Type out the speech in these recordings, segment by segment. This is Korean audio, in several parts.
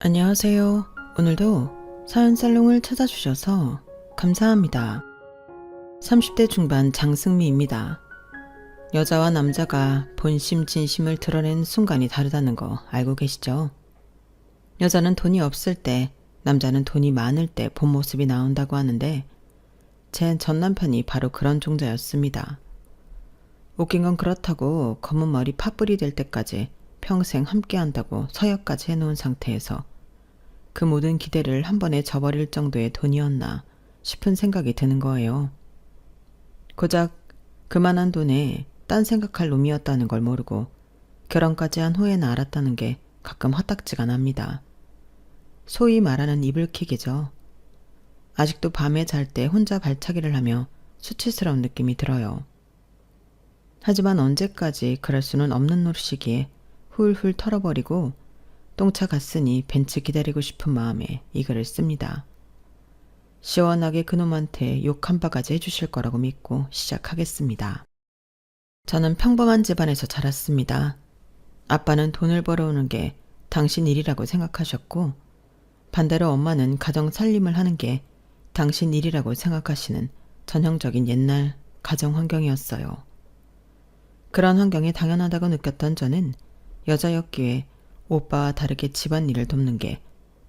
안녕하세요. 오늘도 사연 살롱을 찾아주셔서 감사합니다. 30대 중반 장승미입니다. 여자와 남자가 본심 진심을 드러낸 순간이 다르다는 거 알고 계시죠? 여자는 돈이 없을 때, 남자는 돈이 많을 때 본 모습이 나온다고 하는데 제 전 남편이 바로 그런 종자였습니다. 웃긴 건 그렇다고 검은 머리 팥불이 될 때까지 평생 함께한다고 서약까지 해놓은 상태에서 그 모든 기대를 한 번에 저버릴 정도의 돈이었나 싶은 생각이 드는 거예요. 고작 그만한 돈에 딴 생각할 놈이었다는 걸 모르고 결혼까지 한 후에는 알았다는 게 가끔 헛딱지가 납니다. 소위 말하는 이불킥이죠. 아직도 밤에 잘 때 혼자 발차기를 하며 수치스러운 느낌이 들어요. 하지만 언제까지 그럴 수는 없는 노릇이기에 훌훌 털어버리고 똥차 갔으니 벤츠 기다리고 싶은 마음에 이 글을 씁니다. 시원하게 그놈한테 욕 한 바가지 해주실 거라고 믿고 시작하겠습니다. 저는 평범한 집안에서 자랐습니다. 아빠는 돈을 벌어오는 게 당신 일이라고 생각하셨고 반대로 엄마는 가정 살림을 하는 게 당신 일이라고 생각하시는 전형적인 옛날 가정 환경이었어요. 그런 환경이 당연하다고 느꼈던 저는 여자였기에 오빠와 다르게 집안일을 돕는 게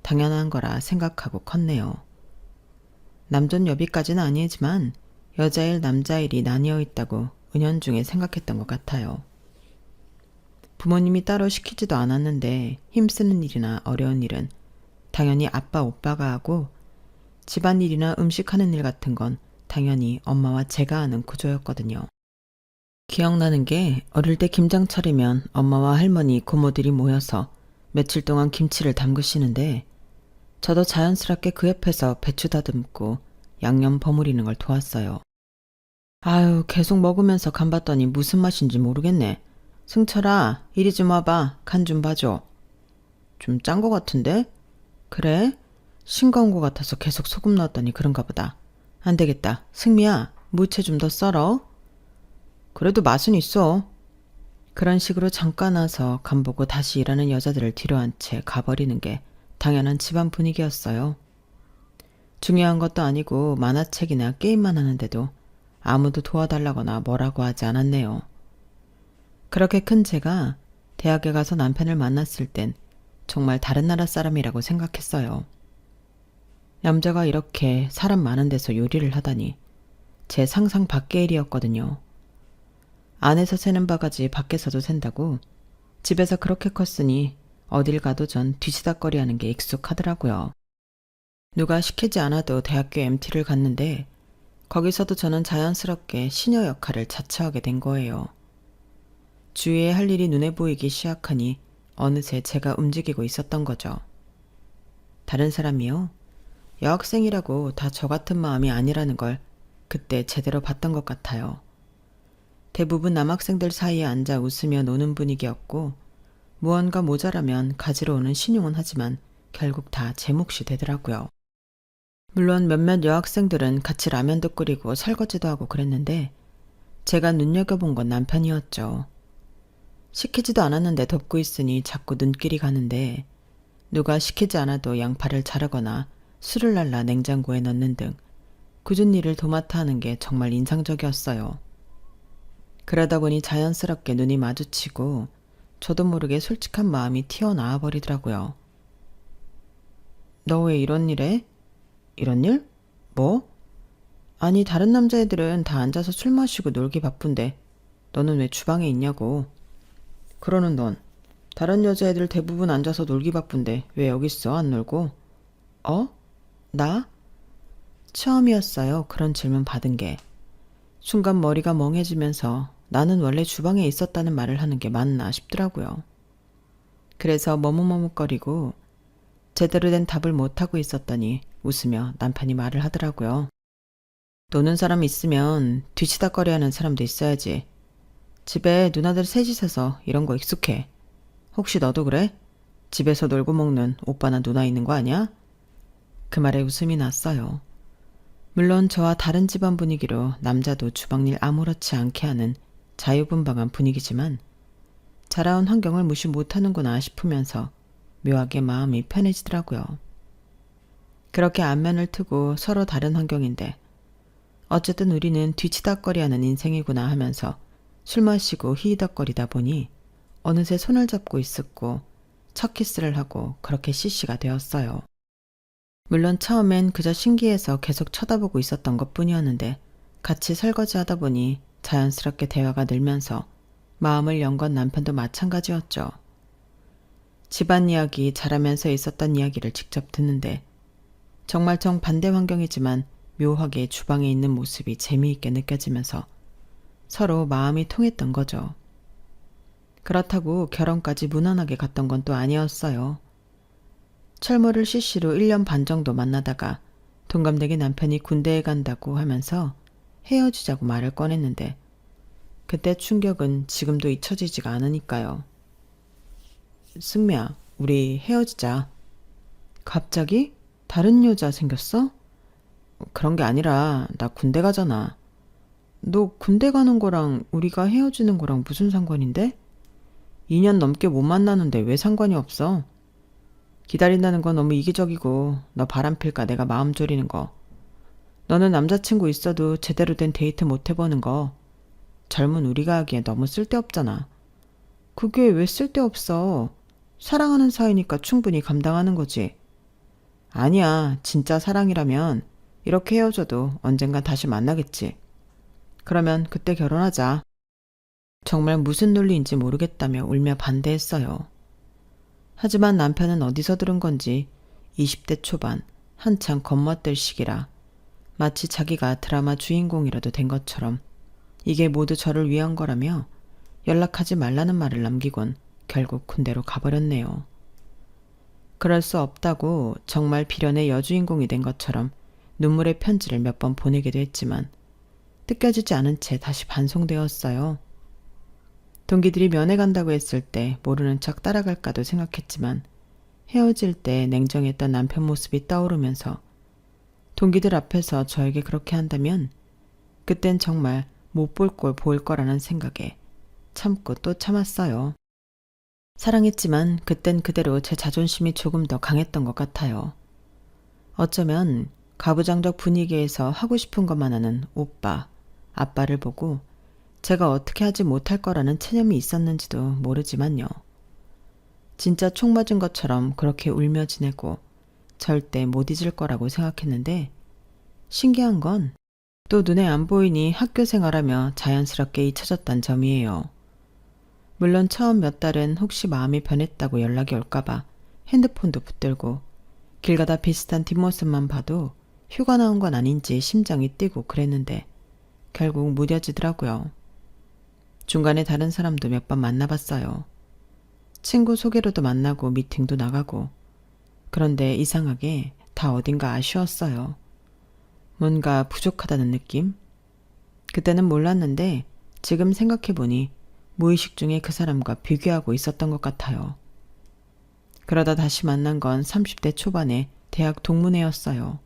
당연한 거라 생각하고 컸네요. 남존 여비까지는 아니지만 여자일 남자일이 나뉘어 있다고 은연중에 생각했던 것 같아요. 부모님이 따로 시키지도 않았는데 힘쓰는 일이나 어려운 일은 당연히 아빠, 오빠가 하고 집안일이나 음식하는 일 같은 건 당연히 엄마와 제가 하는 구조였거든요. 기억나는 게 어릴 때 김장 차리면 엄마와 할머니, 고모들이 모여서 며칠 동안 김치를 담그시는데 저도 자연스럽게 그 옆에서 배추 다듬고 양념 버무리는 걸 도왔어요. 아유, 계속 먹으면서 간 봤더니 무슨 맛인지 모르겠네. 승철아, 이리 좀 와봐. 간 좀 봐줘. 좀 짠 거 같은데? 그래? 싱거운 거 같아서 계속 소금 넣었더니 그런가 보다. 안 되겠다. 승미야, 무채 좀 더 썰어. 그래도 맛은 있어. 그런 식으로 잠깐 와서 간보고 다시 일하는 여자들을 뒤로 한 채 가버리는 게 당연한 집안 분위기였어요. 중요한 것도 아니고 만화책이나 게임만 하는데도 아무도 도와달라거나 뭐라고 하지 않았네요. 그렇게 큰 제가 대학에 가서 남편을 만났을 땐 정말 다른 나라 사람이라고 생각했어요. 남자가 이렇게 사람 많은 데서 요리를 하다니 제 상상 밖의 일이었거든요. 안에서 새는 바가지 밖에서도 샌다고 집에서 그렇게 컸으니 어딜 가도 전 뒤치다꺼리 하는 게 익숙하더라고요. 누가 시키지 않아도 대학교 MT를 갔는데 거기서도 저는 자연스럽게 시녀 역할을 자처하게 된 거예요. 주위에 할 일이 눈에 보이기 시작하니 어느새 제가 움직이고 있었던 거죠. 다른 사람이요? 여학생이라고 다 저 같은 마음이 아니라는 걸 그때 제대로 봤던 것 같아요. 대부분 남학생들 사이에 앉아 웃으며 노는 분위기였고 무언가 모자라면 가지러 오는 신용은 하지만 결국 다 제 몫이 되더라고요. 물론 몇몇 여학생들은 같이 라면도 끓이고 설거지도 하고 그랬는데 제가 눈여겨본 건 남편이었죠. 시키지도 않았는데 돕고 있으니 자꾸 눈길이 가는데 누가 시키지 않아도 양파를 자르거나 술을 날라 냉장고에 넣는 등 굳은 일을 도맡아 하는 게 정말 인상적이었어요. 그러다 보니 자연스럽게 눈이 마주치고 저도 모르게 솔직한 마음이 튀어나와 버리더라고요. 너 왜 이런 일 해? 이런 일? 뭐? 아니, 다른 남자애들은 다 앉아서 술 마시고 놀기 바쁜데 너는 왜 주방에 있냐고. 그러는 넌 다른 여자애들 대부분 앉아서 놀기 바쁜데 왜 여기 있어? 안 놀고? 어? 나? 처음이었어요. 그런 질문 받은 게. 순간 머리가 멍해지면서 나는 원래 주방에 있었다는 말을 하는 게 맞나 싶더라고요. 그래서 머뭇머뭇거리고 제대로 된 답을 못하고 있었더니 웃으며 남편이 말을 하더라고요. 노는 사람 있으면 뒤치다꺼리 하는 사람도 있어야지. 집에 누나들 셋이서서 이런 거 익숙해. 혹시 너도 그래? 집에서 놀고 먹는 오빠나 누나 있는 거 아니야? 그 말에 웃음이 났어요. 물론 저와 다른 집안 분위기로 남자도 주방일 아무렇지 않게 하는 자유분방한 분위기지만 자라온 환경을 무시 못하는구나 싶으면서 묘하게 마음이 편해지더라고요. 그렇게 안면을 트고 서로 다른 환경인데 어쨌든 우리는 뒤치다꺼리하는 인생이구나 하면서 술 마시고 히히덕거리다 보니 어느새 손을 잡고 있었고 첫 키스를 하고 그렇게 CC가 되었어요. 물론 처음엔 그저 신기해서 계속 쳐다보고 있었던 것뿐이었는데 같이 설거지하다 보니 자연스럽게 대화가 늘면서 마음을 연 건 남편도 마찬가지였죠. 집안 이야기 잘하면서 있었던 이야기를 직접 듣는데 정말 정반대 환경이지만 묘하게 주방에 있는 모습이 재미있게 느껴지면서 서로 마음이 통했던 거죠. 그렇다고 결혼까지 무난하게 갔던 건 또 아니었어요. 철모를 CC로 1년 반 정도 만나다가 동갑내기 남편이 군대에 간다고 하면서 헤어지자고 말을 꺼냈는데 그때 충격은 지금도 잊혀지지가 않으니까요. 승미야, 우리 헤어지자. 갑자기? 다른 여자 생겼어? 그런 게 아니라 나 군대 가잖아. 너 군대 가는 거랑 우리가 헤어지는 거랑 무슨 상관인데? 2년 넘게 못 만나는데 왜 상관이 없어? 기다린다는 건 너무 이기적이고 너 바람필까 내가 마음 졸이는 거. 너는 남자친구 있어도 제대로 된 데이트 못 해보는 거. 젊은 우리가 하기에 너무 쓸데없잖아. 그게 왜 쓸데없어? 사랑하는 사이니까 충분히 감당하는 거지. 아니야, 진짜 사랑이라면 이렇게 헤어져도 언젠간 다시 만나겠지. 그러면 그때 결혼하자. 정말 무슨 논리인지 모르겠다며 울며 반대했어요. 하지만 남편은 어디서 들은 건지 20대 초반 한창 겉멋들 시기라 마치 자기가 드라마 주인공이라도 된 것처럼 이게 모두 저를 위한 거라며 연락하지 말라는 말을 남기곤 결국 군대로 가버렸네요. 그럴 수 없다고 정말 비련의 여주인공이 된 것처럼 눈물의 편지를 몇 번 보내기도 했지만 뜯겨지지 않은 채 다시 반송되었어요. 동기들이 면회 간다고 했을 때 모르는 척 따라갈까도 생각했지만 헤어질 때 냉정했던 남편 모습이 떠오르면서 동기들 앞에서 저에게 그렇게 한다면 그땐 정말 못 볼 꼴 보일 거라는 생각에 참고 또 참았어요. 사랑했지만 그땐 그대로 제 자존심이 조금 더 강했던 것 같아요. 어쩌면 가부장적 분위기에서 하고 싶은 것만 하는 오빠, 아빠를 보고 제가 어떻게 하지 못할 거라는 체념이 있었는지도 모르지만요. 진짜 총 맞은 것처럼 그렇게 울며 지내고 절대 못 잊을 거라고 생각했는데 신기한 건 또 눈에 안 보이니 학교 생활하며 자연스럽게 잊혀졌단 점이에요. 물론 처음 몇 달은 혹시 마음이 변했다고 연락이 올까봐 핸드폰도 붙들고 길 가다 비슷한 뒷모습만 봐도 휴가 나온 건 아닌지 심장이 뛰고 그랬는데 결국 무뎌지더라고요. 중간에 다른 사람도 몇 번 만나봤어요. 친구 소개로도 만나고 미팅도 나가고 그런데 이상하게 다 어딘가 아쉬웠어요. 뭔가 부족하다는 느낌? 그때는 몰랐는데 지금 생각해보니 무의식 중에 그 사람과 비교하고 있었던 것 같아요. 그러다 다시 만난 건 30대 초반에 대학 동문회였어요.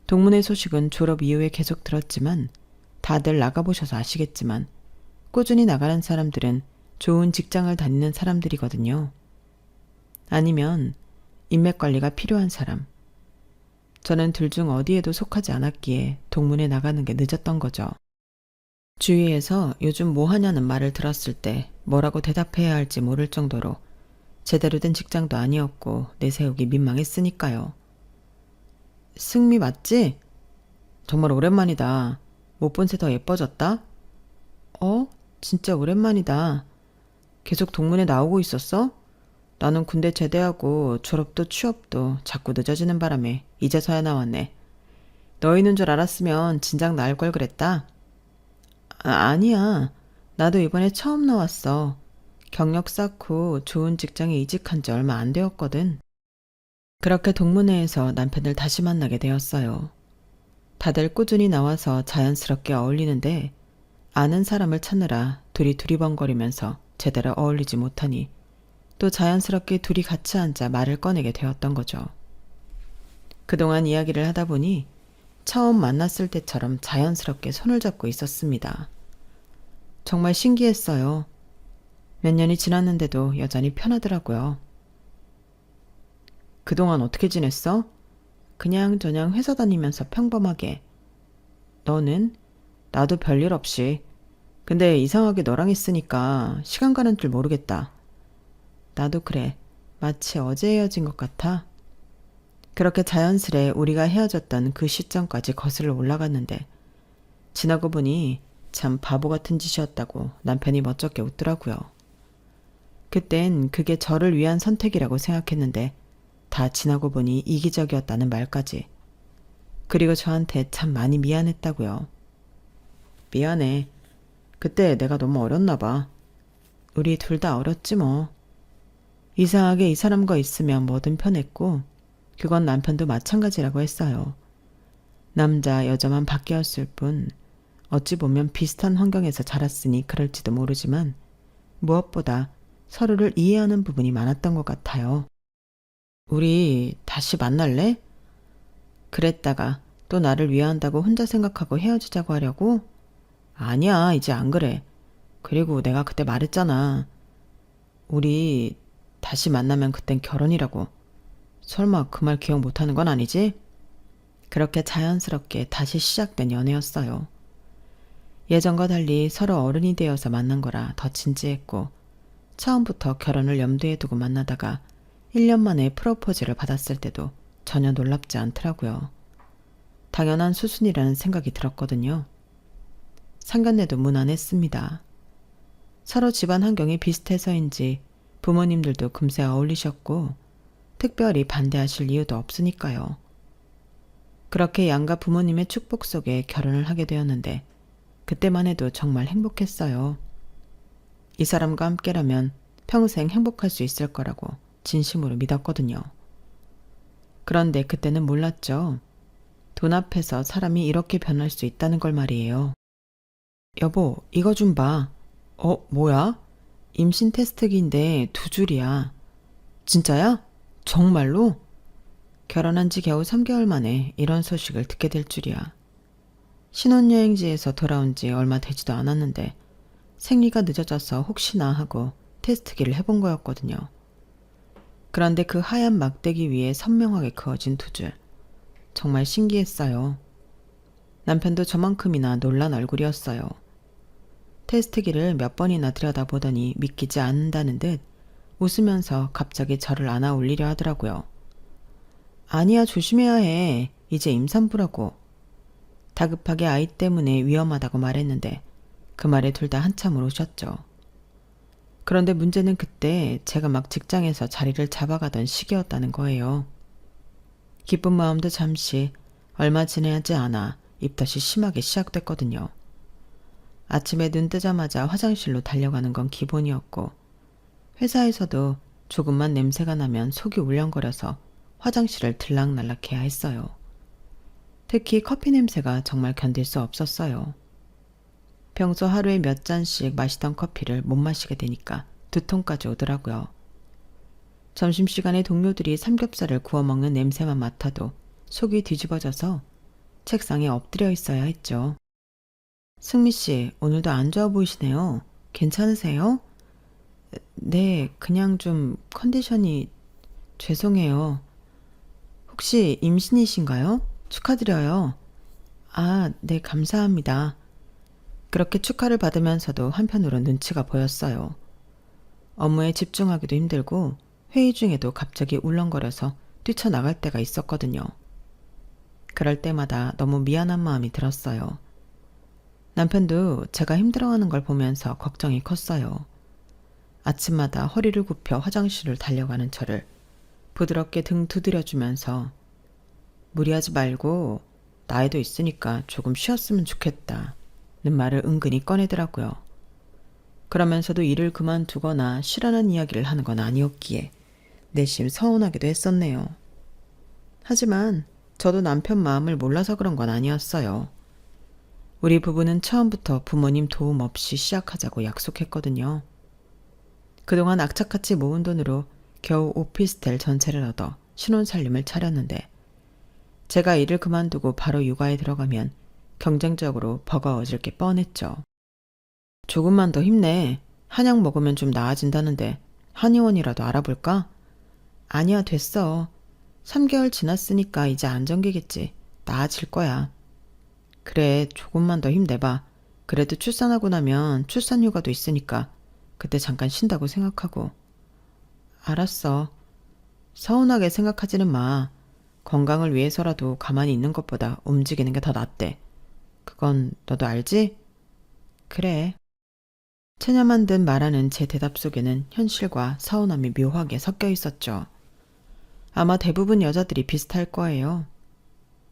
동문회 소식은 졸업 이후에 계속 들었지만 다들 나가보셔서 아시겠지만 꾸준히 나가는 사람들은 좋은 직장을 다니는 사람들이거든요. 아니면 인맥 관리가 필요한 사람. 저는 둘 중 어디에도 속하지 않았기에 동문회 나가는 게 늦었던 거죠. 주위에서 요즘 뭐 하냐는 말을 들었을 때 뭐라고 대답해야 할지 모를 정도로 제대로 된 직장도 아니었고 내세우기 민망했으니까요. 승미 맞지? 정말 오랜만이다. 못 본 새 더 예뻐졌다? 진짜 오랜만이다. 계속 동문회 나오고 있었어? 나는 군대 제대하고 졸업도 취업도 자꾸 늦어지는 바람에 이제서야 나왔네. 너 있는 줄 알았으면 진작 나을 걸 그랬다. 아니야. 나도 이번에 처음 나왔어. 경력 쌓고 좋은 직장에 이직한 지 얼마 안 되었거든. 그렇게 동문회에서 남편을 다시 만나게 되었어요. 다들 꾸준히 나와서 자연스럽게 어울리는데 아는 사람을 찾느라 둘이 두리번거리면서 제대로 어울리지 못하니 또 자연스럽게 둘이 같이 앉아 말을 꺼내게 되었던 거죠. 그동안 이야기를 하다 보니 처음 만났을 때처럼 자연스럽게 손을 잡고 있었습니다. 정말 신기했어요. 몇 년이 지났는데도 여전히 편하더라고요. 그동안 어떻게 지냈어? 그냥저냥 회사 다니면서 평범하게. 너는? 나도 별일 없이. 근데 이상하게 너랑 있으니까 시간 가는 줄 모르겠다. 나도 그래. 마치 어제 헤어진 것 같아. 그렇게 자연스레 우리가 헤어졌던 그 시점까지 거슬러 올라갔는데 지나고 보니 참 바보 같은 짓이었다고 남편이 멋쩍게 웃더라고요. 그땐 그게 저를 위한 선택이라고 생각했는데 다 지나고 보니 이기적이었다는 말까지. 그리고 저한테 참 많이 미안했다고요. 미안해. 그때 내가 너무 어렸나 봐. 우리 둘 다 어렸지 뭐. 이상하게 이 사람과 있으면 뭐든 편했고 그건 남편도 마찬가지라고 했어요. 남자, 여자만 바뀌었을 뿐 어찌 보면 비슷한 환경에서 자랐으니 그럴지도 모르지만 무엇보다 서로를 이해하는 부분이 많았던 것 같아요. 우리 다시 만날래? 그랬다가 또 나를 위한다고 혼자 생각하고 헤어지자고 하려고? 아니야, 이제 안 그래. 그리고 내가 그때 말했잖아. 우리 다시 만나면 그땐 결혼이라고. 설마 그 말 기억 못하는 건 아니지? 그렇게 자연스럽게 다시 시작된 연애였어요. 예전과 달리 서로 어른이 되어서 만난 거라 더 진지했고 처음부터 결혼을 염두에 두고 만나다가 1년 만에 프로포즈를 받았을 때도 전혀 놀랍지 않더라고요. 당연한 수순이라는 생각이 들었거든요. 상견례도 무난했습니다. 서로 집안 환경이 비슷해서인지 부모님들도 금세 어울리셨고 특별히 반대하실 이유도 없으니까요. 그렇게 양가 부모님의 축복 속에 결혼을 하게 되었는데 그때만 해도 정말 행복했어요. 이 사람과 함께라면 평생 행복할 수 있을 거라고 진심으로 믿었거든요. 그런데 그때는 몰랐죠. 돈 앞에서 사람이 이렇게 변할 수 있다는 걸 말이에요. 여보, 이거 좀 봐. 뭐야? 임신 테스트기인데 2줄이야. 진짜야? 정말로? 결혼한 지 겨우 3개월 만에 이런 소식을 듣게 될 줄이야. 신혼여행지에서 돌아온 지 얼마 되지도 않았는데 생리가 늦어져서 혹시나 하고 테스트기를 해본 거였거든요. 그런데 그 하얀 막대기 위에 선명하게 그어진 2줄. 정말 신기했어요. 남편도 저만큼이나 놀란 얼굴이었어요. 테스트기를 몇 번이나 들여다보더니 믿기지 않는다는 듯 웃으면서 갑자기 저를 안아 올리려 하더라고요. 아니야, 조심해야 해. 이제 임산부라고. 다급하게 아이 때문에 위험하다고 말했는데 그 말에 둘 다 한참을 우셨죠. 그런데 문제는 그때 제가 막 직장에서 자리를 잡아가던 시기였다는 거예요. 기쁜 마음도 잠시 얼마 지나지 않아 입덧이 심하게 시작됐거든요. 아침에 눈 뜨자마자 화장실로 달려가는 건 기본이었고 회사에서도 조금만 냄새가 나면 속이 울렁거려서 화장실을 들락날락 해야 했어요. 특히 커피 냄새가 정말 견딜 수 없었어요. 평소 하루에 몇 잔씩 마시던 커피를 못 마시게 되니까 2통까지 오더라고요. 점심시간에 동료들이 삼겹살을 구워 먹는 냄새만 맡아도 속이 뒤집어져서 책상에 엎드려 있어야 했죠. 승미 씨, 오늘도 안 좋아 보이시네요. 괜찮으세요? 네, 그냥 좀 컨디션이 죄송해요. 혹시 임신이신가요? 축하드려요. 아, 네, 감사합니다. 그렇게 축하를 받으면서도 한편으로 눈치가 보였어요. 업무에 집중하기도 힘들고 회의 중에도 갑자기 울렁거려서 뛰쳐나갈 때가 있었거든요. 그럴 때마다 너무 미안한 마음이 들었어요. 남편도 제가 힘들어하는 걸 보면서 걱정이 컸어요. 아침마다 허리를 굽혀 화장실을 달려가는 저를 부드럽게 등 두드려주면서 무리하지 말고 나이도 있으니까 조금 쉬었으면 좋겠다 는 말을 은근히 꺼내더라고요. 그러면서도 일을 그만두거나 쉬라는 이야기를 하는 건 아니었기에 내심 서운하기도 했었네요. 하지만 저도 남편 마음을 몰라서 그런 건 아니었어요. 우리 부부는 처음부터 부모님 도움 없이 시작하자고 약속했거든요. 그동안 악착같이 모은 돈으로 겨우 오피스텔 전세를 얻어 신혼살림을 차렸는데 제가 일을 그만두고 바로 육아에 들어가면 경쟁적으로 버거워질 게 뻔했죠. 조금만 더 힘내. 한약 먹으면 좀 나아진다는데 한의원이라도 알아볼까? 아니야, 됐어. 3개월 지났으니까 이제 안정기겠지. 나아질 거야. 그래, 조금만 더 힘내봐. 그래도 출산하고 나면 출산휴가도 있으니까 그때 잠깐 쉰다고 생각하고. 알았어. 서운하게 생각하지는 마. 건강을 위해서라도 가만히 있는 것보다 움직이는 게 더 낫대. 그건 너도 알지? 그래. 체념한 듯 말하는 제 대답 속에는 현실과 서운함이 묘하게 섞여 있었죠. 아마 대부분 여자들이 비슷할 거예요.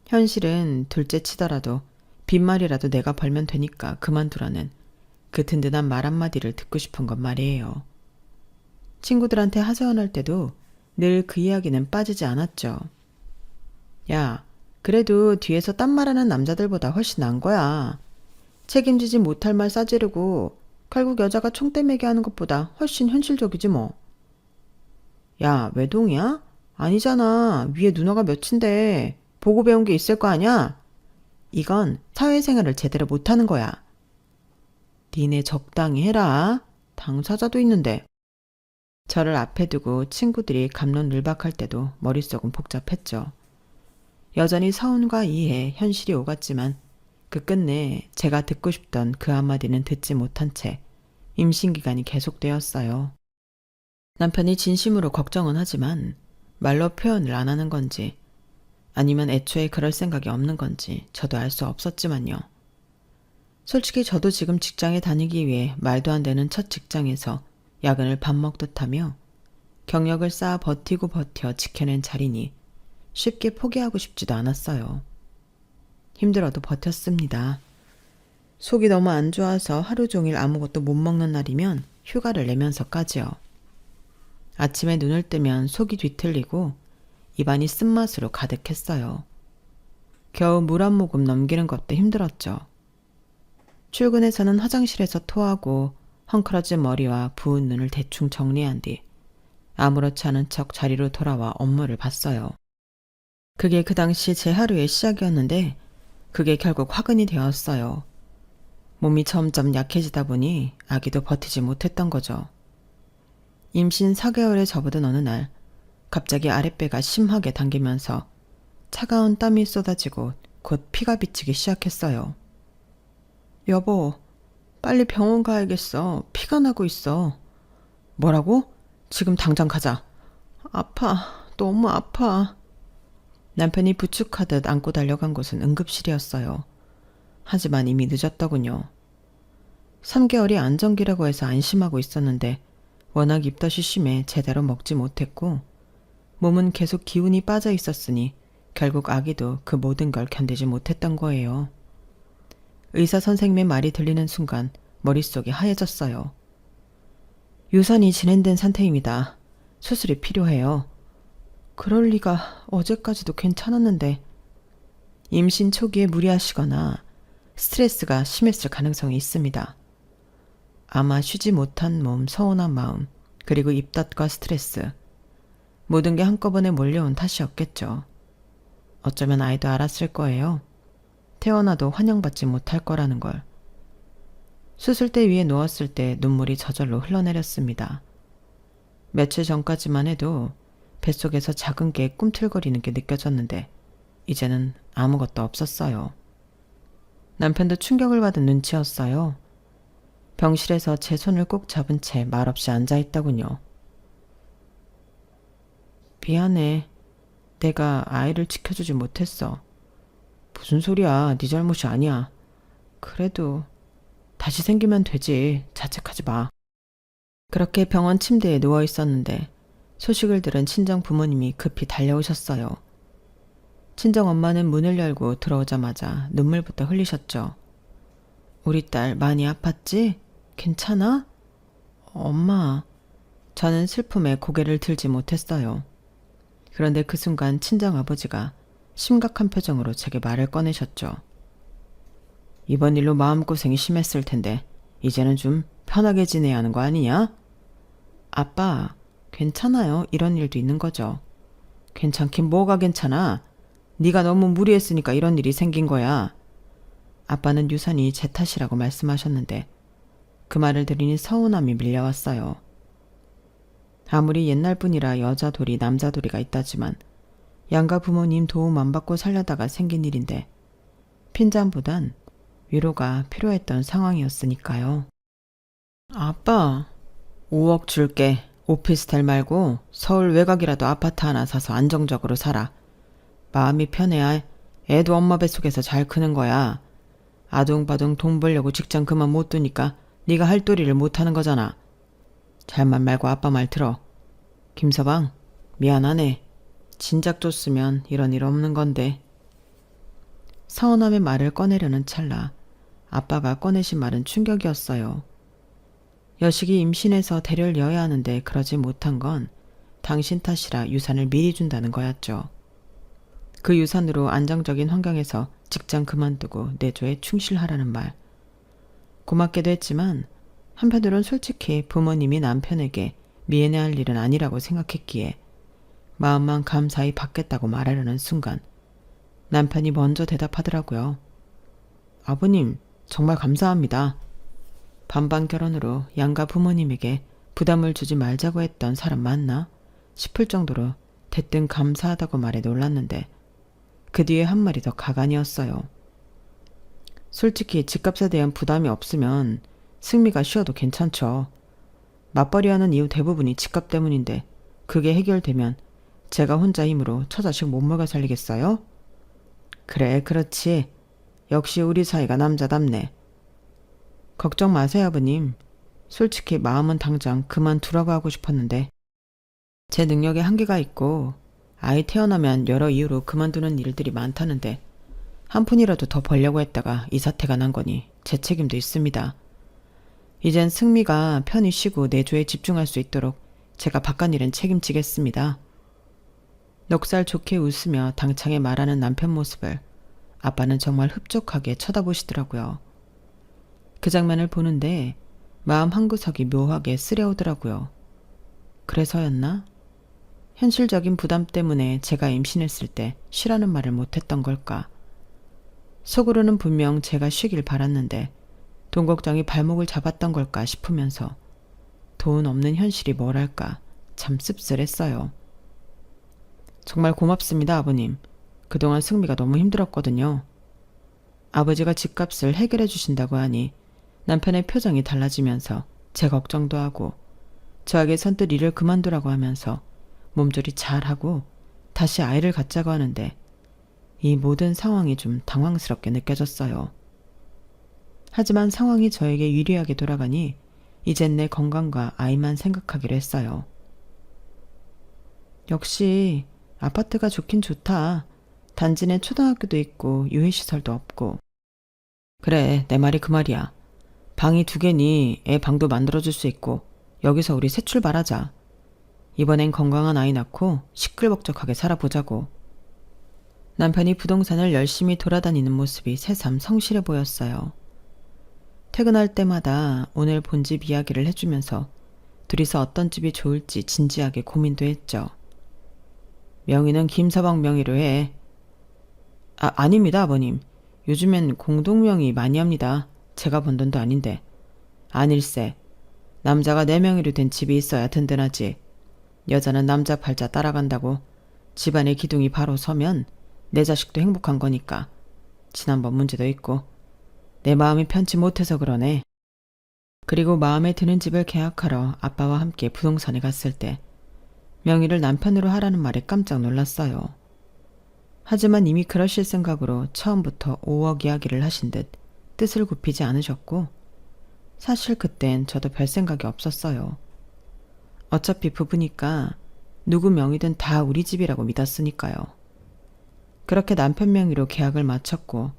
현실은 둘째 치더라도 빈말이라도 내가 벌면 되니까 그만두라는 그 든든한 말 한마디를 듣고 싶은 건 말이에요. 친구들한테 하소연할 때도 늘 그 이야기는 빠지지 않았죠. 야, 그래도 뒤에서 딴 말하는 남자들보다 훨씬 나은 거야. 책임지지 못할 말 싸지르고 결국 여자가 총대 매게 하는 것보다 훨씬 현실적이지 뭐. 야, 외동이야? 아니잖아. 위에 누나가 몇인데 보고 배운 게 있을 거 아냐? 이건 사회생활을 제대로 못하는 거야. 니네 적당히 해라. 당사자도 있는데. 저를 앞에 두고 친구들이 갑론을박할 때도 머릿속은 복잡했죠. 여전히 서운과 이해, 현실이 오갔지만 그 끝내 제가 듣고 싶던 그 한마디는 듣지 못한 채 임신기간이 계속되었어요. 남편이 진심으로 걱정은 하지만 말로 표현을 안 하는 건지 아니면 애초에 그럴 생각이 없는 건지 저도 알 수 없었지만요. 솔직히 저도 지금 직장에 다니기 위해 말도 안 되는 첫 직장에서 야근을 밥 먹듯 하며 경력을 쌓아 버티고 버텨 지켜낸 자리니 쉽게 포기하고 싶지도 않았어요. 힘들어도 버텼습니다. 속이 너무 안 좋아서 하루 종일 아무것도 못 먹는 날이면 휴가를 내면서까지요. 아침에 눈을 뜨면 속이 뒤틀리고 입안이 쓴맛으로 가득했어요. 겨우 물 한 모금 넘기는 것도 힘들었죠. 출근해서는 화장실에서 토하고 헝클어진 머리와 부은 눈을 대충 정리한 뒤 아무렇지 않은 척 자리로 돌아와 업무를 봤어요. 그게 그 당시 제 하루의 시작이었는데 그게 결국 화근이 되었어요. 몸이 점점 약해지다 보니 아기도 버티지 못했던 거죠. 임신 4개월에 접어든 어느 날 갑자기 아랫배가 심하게 당기면서 차가운 땀이 쏟아지고 곧 피가 비치기 시작했어요. 여보, 빨리 병원 가야겠어. 피가 나고 있어. 뭐라고? 지금 당장 가자. 아파. 너무 아파. 남편이 부축하듯 안고 달려간 곳은 응급실이었어요. 하지만 이미 늦었더군요. 3개월이 안정기라고 해서 안심하고 있었는데 워낙 입덧이 심해 제대로 먹지 못했고 몸은 계속 기운이 빠져 있었으니 결국 아기도 그 모든 걸 견디지 못했던 거예요. 의사 선생님의 말이 들리는 순간 머릿속이 하얘졌어요. 유산이 진행된 상태입니다. 수술이 필요해요. 그럴 리가. 어제까지도 괜찮았는데. 임신 초기에 무리하시거나 스트레스가 심했을 가능성이 있습니다. 아마 쉬지 못한 몸, 서운한 마음, 그리고 입덧과 스트레스, 모든 게 한꺼번에 몰려온 탓이었겠죠. 어쩌면 아이도 알았을 거예요. 태어나도 환영받지 못할 거라는 걸. 수술대 위에 누웠을 때 눈물이 저절로 흘러내렸습니다. 며칠 전까지만 해도 뱃속에서 작은 게 꿈틀거리는 게 느껴졌는데 이제는 아무것도 없었어요. 남편도 충격을 받은 눈치였어요. 병실에서 제 손을 꼭 잡은 채 말없이 앉아있더군요. 미안해. 내가 아이를 지켜주지 못했어. 무슨 소리야. 네 잘못이 아니야. 그래도 다시 생기면 되지. 자책하지 마. 그렇게 병원 침대에 누워 있었는데 소식을 들은 친정 부모님이 급히 달려오셨어요. 친정 엄마는 문을 열고 들어오자마자 눈물부터 흘리셨죠. 우리 딸 많이 아팠지? 괜찮아? 엄마. 저는 슬픔에 고개를 들지 못했어요. 그런데 그 순간 친정아버지가 심각한 표정으로 제게 말을 꺼내셨죠. 이번 일로 마음고생이 심했을 텐데 이제는 좀 편하게 지내야 하는 거 아니냐? 아빠, 괜찮아요. 이런 일도 있는 거죠. 괜찮긴 뭐가 괜찮아. 네가 너무 무리했으니까 이런 일이 생긴 거야. 아빠는 유산이 제 탓이라고 말씀하셨는데 그 말을 들으니 서운함이 밀려왔어요. 아무리 옛날 분이라 여자 도리 남자 도리가 있다지만 양가 부모님 도움 안 받고 살려다가 생긴 일인데 핀잔보단 위로가 필요했던 상황이었으니까요. 아빠, 5억 줄게. 오피스텔 말고 서울 외곽이라도 아파트 하나 사서 안정적으로 살아. 마음이 편해야 애도 엄마 뱃속에서 잘 크는 거야. 아둥바둥 돈 벌려고 직장 그만 못 두니까 네가 할 도리를 못하는 거잖아. 잘만 말고 아빠 말 들어. 김서방, 미안하네. 진작 줬으면 이런 일 없는 건데. 서운함의 말을 꺼내려는 찰나 아빠가 꺼내신 말은 충격이었어요. 여식이 임신해서 대를 이어야 하는데 그러지 못한 건 당신 탓이라 유산을 미리 준다는 거였죠. 그 유산으로 안정적인 환경에서 직장 그만두고 내조에 충실하라는 말. 고맙게도 했지만 한편으론 솔직히 부모님이 남편에게 미안해할 일은 아니라고 생각했기에 마음만 감사히 받겠다고 말하려는 순간 남편이 먼저 대답하더라고요. 아버님, 정말 감사합니다. 반반 결혼으로 양가 부모님에게 부담을 주지 말자고 했던 사람 맞나 싶을 정도로 대뜸 감사하다고 말에 놀랐는데 그 뒤에 한 말이 더 가관이었어요. 솔직히 집값에 대한 부담이 없으면 승미가 쉬어도 괜찮죠. 맞벌이하는 이유 대부분이 집값 때문인데 그게 해결되면 제가 혼자 힘으로 처자식 못 먹여 살리겠어요? 그래, 그렇지. 역시 우리 사이가 남자답네. 걱정 마세요, 아버님. 솔직히 마음은 당장 그만두라고 하고 싶었는데 제 능력에 한계가 있고 아이 태어나면 여러 이유로 그만두는 일들이 많다는데 한 푼이라도 더 벌려고 했다가 이 사태가 난 거니 제 책임도 있습니다. 이젠 승미가 편히 쉬고 내조에 집중할 수 있도록 제가 바깥일은 책임지겠습니다. 넉살 좋게 웃으며 당차게 말하는 남편 모습을 아빠는 정말 흡족하게 쳐다보시더라고요. 그 장면을 보는데 마음 한구석이 묘하게 쓰려오더라고요. 그래서였나? 현실적인 부담 때문에 제가 임신했을 때 쉬라는 말을 못했던 걸까? 속으로는 분명 제가 쉬길 바랐는데 돈 걱정이 발목을 잡았던 걸까 싶으면서 돈 없는 현실이 뭐랄까 참 씁쓸했어요. 정말 고맙습니다, 아버님. 그동안 승미가 너무 힘들었거든요. 아버지가 집값을 해결해 주신다고 하니 남편의 표정이 달라지면서 제 걱정도 하고 저에게 선뜻 일을 그만두라고 하면서 몸조리 잘하고 다시 아이를 갖자고 하는데 이 모든 상황이 좀 당황스럽게 느껴졌어요. 하지만 상황이 저에게 유리하게 돌아가니 이젠 내 건강과 아이만 생각하기로 했어요. 역시 아파트가 좋긴 좋다. 단지 내 초등학교도 있고 유해시설도 없고. 그래, 내 말이 그 말이야. 방이 2개니 애 방도 만들어줄 수 있고 여기서 우리 새 출발하자. 이번엔 건강한 아이 낳고 시끌벅적하게 살아보자고. 남편이 부동산을 열심히 돌아다니는 모습이 새삼 성실해 보였어요. 퇴근할 때마다 오늘 본 집 이야기를 해주면서 둘이서 어떤 집이 좋을지 진지하게 고민도 했죠. 명의는 김서방 명의로 해. 아닙니다, 아버님. 요즘엔 공동명의 많이 합니다. 제가 번 돈도 아닌데. 아닐세. 남자가 내 명의로 된 집이 있어야 든든하지. 여자는 남자 팔자 따라간다고 집안의 기둥이 바로 서면 내 자식도 행복한 거니까. 지난번 문제도 있고 내 마음이 편치 못해서 그러네. 그리고 마음에 드는 집을 계약하러 아빠와 함께 부동산에 갔을 때 명의를 남편으로 하라는 말에 깜짝 놀랐어요. 하지만 이미 그러실 생각으로 처음부터 5억 이야기를 하신 듯 뜻을 굽히지 않으셨고 사실 그땐 저도 별 생각이 없었어요. 어차피 부부니까 누구 명의든 다 우리 집이라고 믿었으니까요. 그렇게 남편 명의로 계약을 마쳤고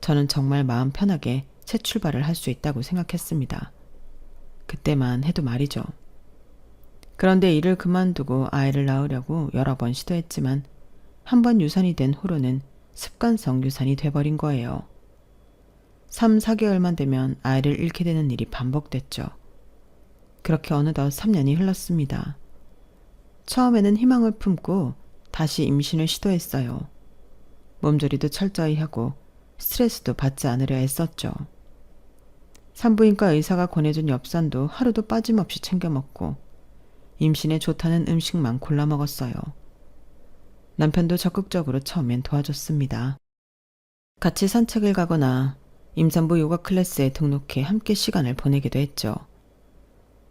저는 정말 마음 편하게 새 출발을 할 수 있다고 생각했습니다. 그때만 해도 말이죠. 그런데 일을 그만두고 아이를 낳으려고 여러 번 시도했지만 한 번 유산이 된 후로는 습관성 유산이 돼버린 거예요. 3, 4개월만 되면 아이를 잃게 되는 일이 반복됐죠. 그렇게 어느덧 3년이 흘렀습니다. 처음에는 희망을 품고 다시 임신을 시도했어요. 몸조리도 철저히 하고 스트레스도 받지 않으려 애썼죠. 산부인과 의사가 권해준 엽산도 하루도 빠짐없이 챙겨 먹고 임신에 좋다는 음식만 골라 먹었어요. 남편도 적극적으로 처음엔 도와줬습니다. 같이 산책을 가거나 임산부 요가 클래스에 등록해 함께 시간을 보내기도 했죠.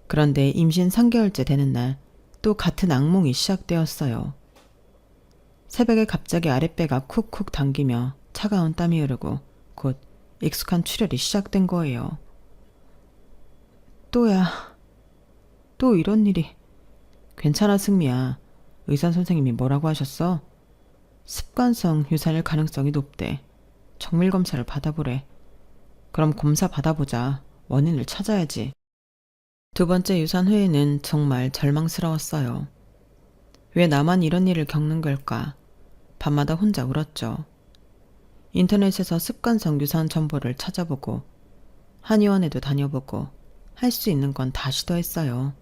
그런데 임신 3개월째 되는 날 또 같은 악몽이 시작되었어요. 새벽에 갑자기 아랫배가 쿡쿡 당기며 차가운 땀이 흐르고 곧 익숙한 출혈이 시작된 거예요. 또야. 또 이런 일이. 괜찮아, 승미야. 의사 선생님이 뭐라고 하셨어? 습관성 유산일 가능성이 높대. 정밀검사를 받아보래. 그럼 검사 받아보자. 원인을 찾아야지. 두 번째 유산 후에는 정말 절망스러웠어요. 왜 나만 이런 일을 겪는 걸까? 밤마다 혼자 울었죠. 인터넷에서 습관성 유산 정보를 찾아보고 한의원에도 다녀보고 할 수 있는 건 다 시도했어요.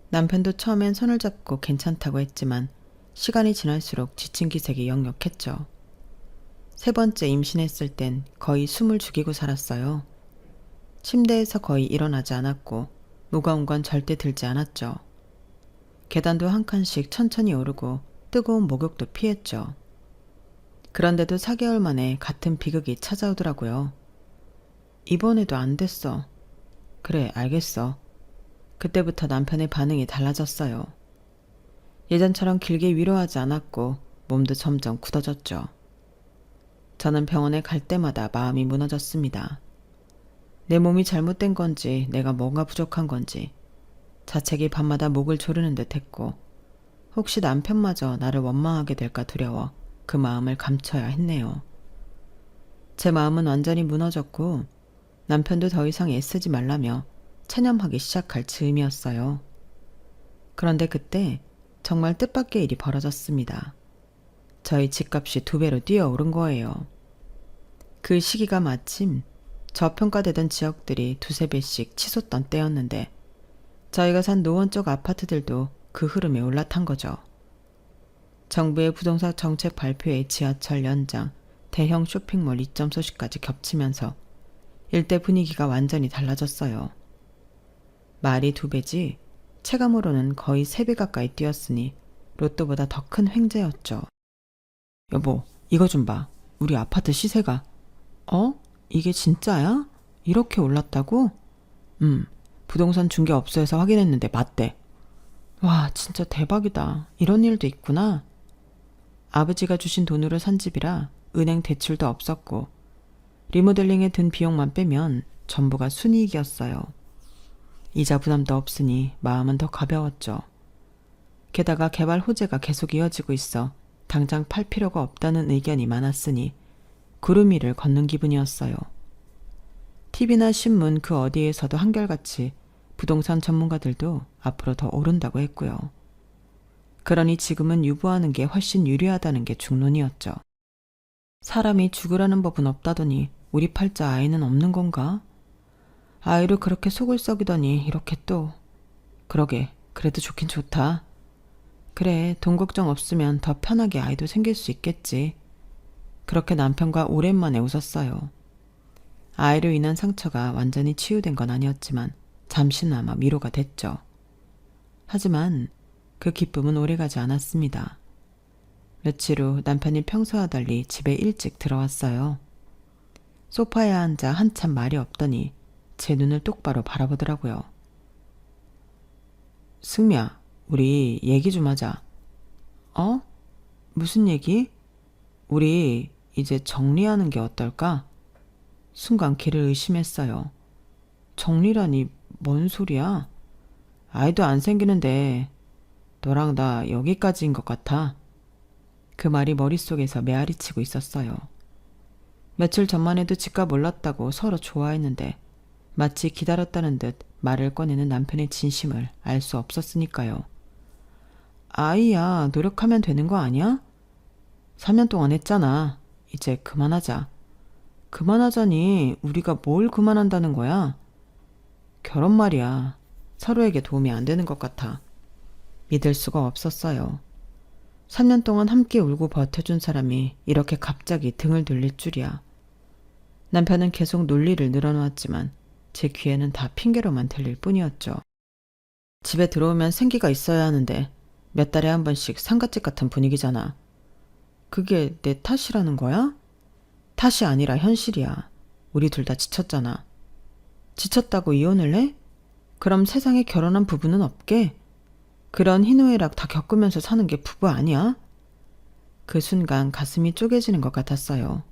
남편도 처음엔 손을 잡고 괜찮다고 했지만 시간이 지날수록 지친 기색이 역력했죠. 세 번째 임신했을 땐 거의 숨을 죽이고 살았어요. 침대에서 거의 일어나지 않았고 무거운 건 절대 들지 않았죠. 계단도 한 칸씩 천천히 오르고 뜨거운 목욕도 피했죠. 그런데도 4개월 만에 같은 비극이 찾아오더라고요. 이번에도 안 됐어. 그래, 알겠어. 그때부터 남편의 반응이 달라졌어요. 예전처럼 길게 위로하지 않았고 몸도 점점 굳어졌죠. 저는 병원에 갈 때마다 마음이 무너졌습니다. 내 몸이 잘못된 건지 내가 뭔가 부족한 건지 자책이 밤마다 목을 조르는 듯 했고 혹시 남편마저 나를 원망하게 될까 두려워 그 마음을 감춰야 했네요. 제 마음은 완전히 무너졌고 남편도 더 이상 애쓰지 말라며 체념하기 시작할 즈음이었어요. 그런데 그때 정말 뜻밖의 일이 벌어졌습니다. 저희 집값이 2배로 뛰어오른 거예요. 그 시기가 마침 저평가되던 지역들이 2~3배씩 치솟던 때였는데 저희가 산 노원 쪽 아파트들도 그 흐름에 올라탄 거죠. 정부의 부동산 정책 발표에 지하철 연장, 대형 쇼핑몰 입점 소식까지 겹치면서 일대 분위기가 완전히 달라졌어요. 말이 2배지 체감으로는 거의 3배 가까이 뛰었으니 로또보다 더 큰 횡재였죠. 여보, 이거 좀 봐. 우리 아파트 시세가. 이게 진짜야? 이렇게 올랐다고? 부동산 중개업소에서 확인했는데 맞대. 와, 진짜 대박이다. 이런 일도 있구나. 아버지가 주신 돈으로 산 집이라 은행 대출도 없었고 리모델링에 든 비용만 빼면 전부가 순이익이었어요. 이자 부담도 없으니 마음은 더 가벼웠죠. 게다가 개발 호재가 계속 이어지고 있어 당장 팔 필요가 없다는 의견이 많았으니 구름 위를 걷는 기분이었어요. TV나 신문 그 어디에서도 한결같이 부동산 전문가들도 앞으로 더 오른다고 했고요. 그러니 지금은 유보하는 게 훨씬 유리하다는 게 중론이었죠. 사람이 죽으라는 법은 없다더니 우리 팔자 아이는 없는 건가? 아이로 그렇게 속을 썩이더니 이렇게 또. 그러게, 그래도 좋긴 좋다. 그래, 돈 걱정 없으면 더 편하게 아이도 생길 수 있겠지. 그렇게 남편과 오랜만에 웃었어요. 아이로 인한 상처가 완전히 치유된 건 아니었지만 잠시나마 위로가 됐죠. 하지만 그 기쁨은 오래가지 않았습니다. 며칠 후 남편이 평소와 달리 집에 일찍 들어왔어요. 소파에 앉아 한참 말이 없더니 제 눈을 똑바로 바라보더라고요. 승미야, 우리 얘기 좀 하자. 무슨 얘기? 우리 이제 정리하는 게 어떨까? 순간 걔를 의심했어요. 정리라니 뭔 소리야? 아이도 안 생기는데 너랑 나 여기까지인 것 같아. 그 말이 머릿속에서 메아리치고 있었어요. 며칠 전만 해도 집값 올랐다고 서로 좋아했는데 마치 기다렸다는 듯 말을 꺼내는 남편의 진심을 알 수 없었으니까요. 아이야, 노력하면 되는 거 아니야? 3년 동안 했잖아. 이제 그만하자. 그만하자니 우리가 뭘 그만한다는 거야? 결혼 말이야. 서로에게 도움이 안 되는 것 같아. 믿을 수가 없었어요. 3년 동안 함께 울고 버텨준 사람이 이렇게 갑자기 등을 돌릴 줄이야. 남편은 계속 논리를 늘어놓았지만 제 귀에는 다 핑계로만 들릴 뿐이었죠. 집에 들어오면 생기가 있어야 하는데 몇 달에 한 번씩 상갓집 같은 분위기잖아. 그게 내 탓이라는 거야? 탓이 아니라 현실이야. 우리 둘 다 지쳤잖아. 지쳤다고 이혼을 해? 그럼 세상에 결혼한 부부는 없게? 그런 희노애락 다 겪으면서 사는 게 부부 아니야? 그 순간 가슴이 쪼개지는 것 같았어요.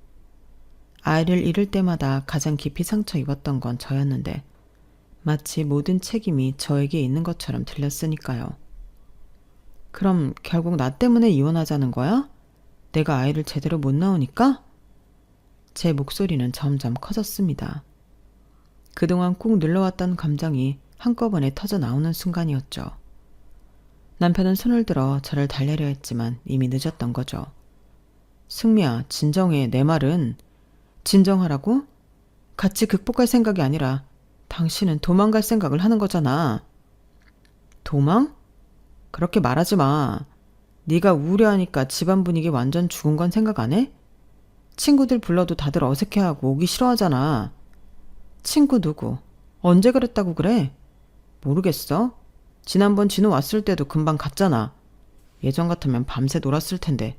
아이를 잃을 때마다 가장 깊이 상처 입었던 건 저였는데 마치 모든 책임이 저에게 있는 것처럼 들렸으니까요. 그럼 결국 나 때문에 이혼하자는 거야? 내가 아이를 제대로 못 낳으니까? 제 목소리는 점점 커졌습니다. 그동안 꾹 눌러왔던 감정이 한꺼번에 터져 나오는 순간이었죠. 남편은 손을 들어 저를 달래려 했지만 이미 늦었던 거죠. 승미야, 진정해. 내 말은. 진정하라고? 같이 극복할 생각이 아니라 당신은 도망갈 생각을 하는 거잖아. 도망? 그렇게 말하지 마. 네가 우울해하니까 집안 분위기 완전 죽은 건 생각 안 해? 친구들 불러도 다들 어색해하고 오기 싫어하잖아. 친구 누구? 언제 그랬다고 그래? 모르겠어. 지난번 진우 왔을 때도 금방 갔잖아. 예전 같으면 밤새 놀았을 텐데.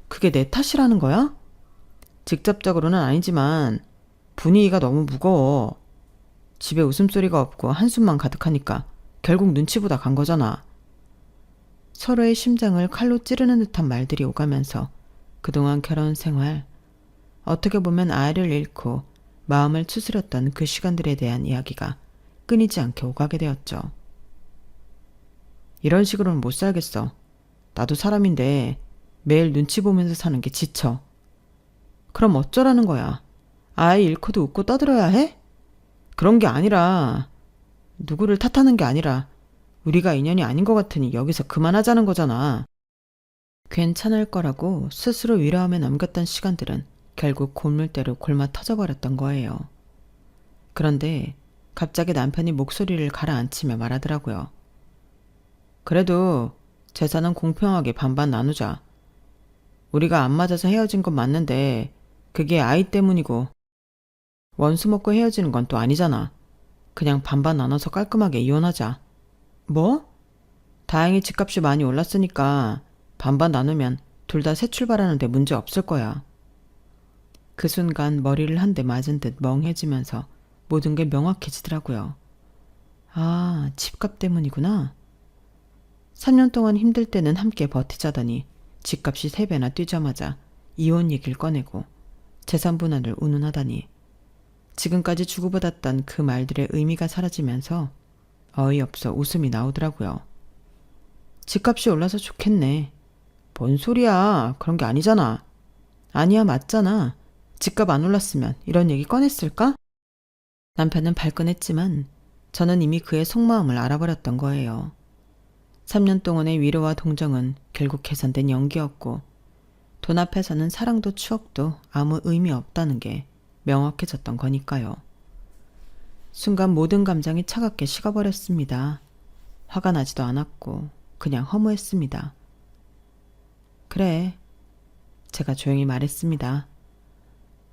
그게 내 탓이라는 거야? 직접적으로는 아니지만 분위기가 너무 무거워. 집에 웃음소리가 없고 한숨만 가득하니까 결국 눈치보다 간 거잖아. 서로의 심장을 칼로 찌르는 듯한 말들이 오가면서 그동안 결혼 생활, 어떻게 보면 아이를 잃고 마음을 추스렸던 그 시간들에 대한 이야기가 끊이지 않게 오가게 되었죠. 이런 식으로는 못 살겠어. 나도 사람인데 매일 눈치 보면서 사는 게 지쳐. 그럼 어쩌라는 거야? 아이 잃고도 웃고 떠들어야 해? 그런 게 아니라, 누구를 탓하는 게 아니라 우리가 인연이 아닌 것 같으니 여기서 그만하자는 거잖아. 괜찮을 거라고 스스로 위로하며 넘겼던 시간들은 결국 골물대로 골마 터져버렸던 거예요. 그런데 갑자기 남편이 목소리를 가라앉히며 말하더라고요. 그래도 재산은 공평하게 반반 나누자. 우리가 안 맞아서 헤어진 건 맞는데 그게 아이 때문이고 원수 먹고 헤어지는 건 또 아니잖아. 그냥 반반 나눠서 깔끔하게 이혼하자. 뭐? 다행히 집값이 많이 올랐으니까 반반 나누면 둘 다 새 출발하는데 문제 없을 거야. 그 순간 머리를 한 대 맞은 듯 멍해지면서 모든 게 명확해지더라고요. 아, 집값 때문이구나. 3년 동안 힘들 때는 함께 버티자더니 집값이 3배나 뛰자마자 이혼 얘기를 꺼내고 재산 분할을 운운하다니 지금까지 주고받았던 그 말들의 의미가 사라지면서 어이없어 웃음이 나오더라고요. 집값이 올라서 좋겠네. 뭔 소리야. 그런 게 아니잖아. 아니야, 맞잖아. 집값 안 올랐으면 이런 얘기 꺼냈을까? 남편은 발끈했지만 저는 이미 그의 속마음을 알아버렸던 거예요. 3년 동안의 위로와 동정은 결국 계산된 연기였고 돈 앞에서는 사랑도 추억도 아무 의미 없다는 게 명확해졌던 거니까요. 순간 모든 감정이 차갑게 식어버렸습니다. 화가 나지도 않았고 그냥 허무했습니다. 그래, 제가 조용히 말했습니다.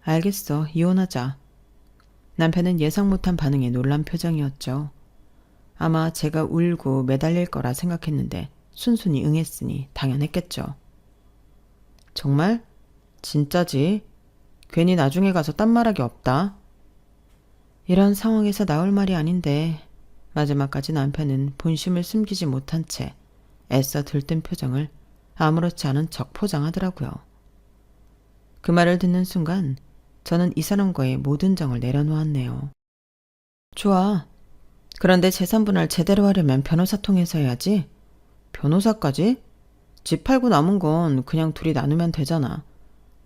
알겠어, 이혼하자. 남편은 예상 못한 반응에 놀란 표정이었죠. 아마 제가 울고 매달릴 거라 생각했는데 순순히 응했으니 당연했겠죠. 정말? 진짜지? 괜히 나중에 가서 딴 말하기 없다. 이런 상황에서 나올 말이 아닌데 마지막까지 남편은 본심을 숨기지 못한 채 애써 들뜬 표정을 아무렇지 않은 척 포장하더라고요. 그 말을 듣는 순간 저는 이 사람과의 모든 정을 내려놓았네요. 좋아. 그런데 재산 분할 제대로 하려면 변호사 통해서 해야지. 변호사까지? 집 팔고 남은 건 그냥 둘이 나누면 되잖아.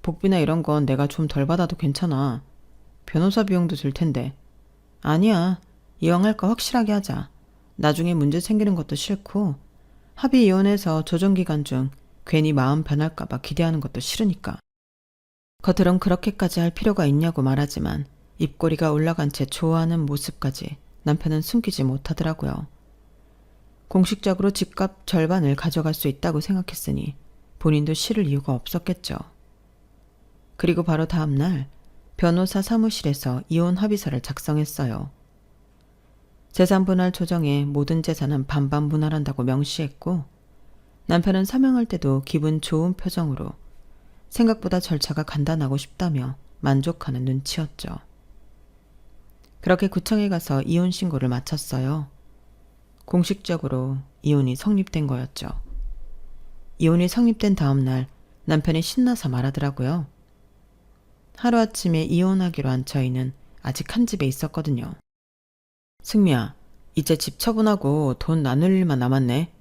복비나 이런 건 내가 좀 덜 받아도 괜찮아. 변호사 비용도 들 텐데. 아니야. 이왕 할 거 확실하게 하자. 나중에 문제 생기는 것도 싫고 합의 이혼해서 조정기간 중 괜히 마음 변할까 봐 기대하는 것도 싫으니까. 겉으론 그렇게까지 할 필요가 있냐고 말하지만 입꼬리가 올라간 채 좋아하는 모습까지 남편은 숨기지 못하더라고요. 공식적으로 집값 절반을 가져갈 수 있다고 생각했으니 본인도 싫을 이유가 없었겠죠. 그리고 바로 다음 날 변호사 사무실에서 이혼 합의서를 작성했어요. 재산 분할 조정에 모든 재산은 반반 분할한다고 명시했고 남편은 서명할 때도 기분 좋은 표정으로 생각보다 절차가 간단하고 쉽다며 만족하는 눈치였죠. 그렇게 구청에 가서 이혼 신고를 마쳤어요. 공식적으로 이혼이 성립된 거였죠. 이혼이 성립된 다음 날 남편이 신나서 말하더라고요. 하루아침에 이혼하기로 한 저희는 아직 한 집에 있었거든요. 승미야, 이제 집 처분하고 돈 나눌 일만 남았네.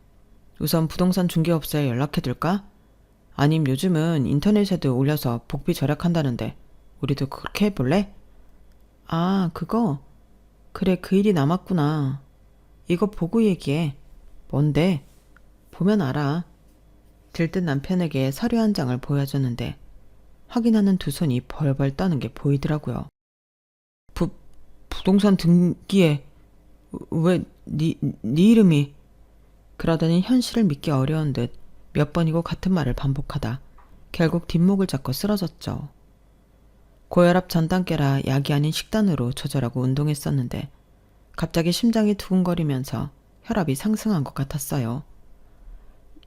우선 부동산 중개업소에 연락해둘까? 아님 요즘은 인터넷에도 올려서 복비 절약한다는데 우리도 그렇게 해볼래? 아, 그거? 그래, 그 일이 남았구나. 이거 보고 얘기해. 뭔데? 보면 알아. 들뜬 남편에게 서류 한 장을 보여줬는데 확인하는 두 손이 벌벌 떠는 게 보이더라고요. 부동산 등기에 왜 네 이름이? 그러더니 현실을 믿기 어려운 듯 몇 번이고 같은 말을 반복하다 결국 뒷목을 잡고 쓰러졌죠. 고혈압 전 단계라 약이 아닌 식단으로 조절하고 운동했었는데 갑자기 심장이 두근거리면서 혈압이 상승한 것 같았어요.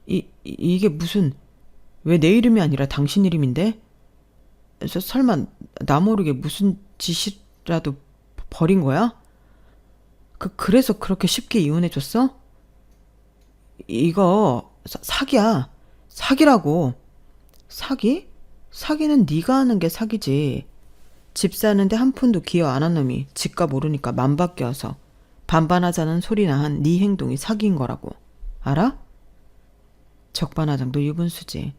이게 무슨, 왜 내 이름이 아니라 당신 이름인데? 설마 나 모르게 무슨 짓이라도 벌인 거야? 그래서 그렇게 쉽게 이혼해줬어? 이거 사기야. 사기라고. 사기? 사기는 네가 하는 게 사기지. 집 사는데 한 푼도 기여 안 한 놈이 집값 오르니까 맘바뀌어서 반반하자는 소리나 한 네 행동이 사기인 거라고. 알아? 적반하장도 유분수지.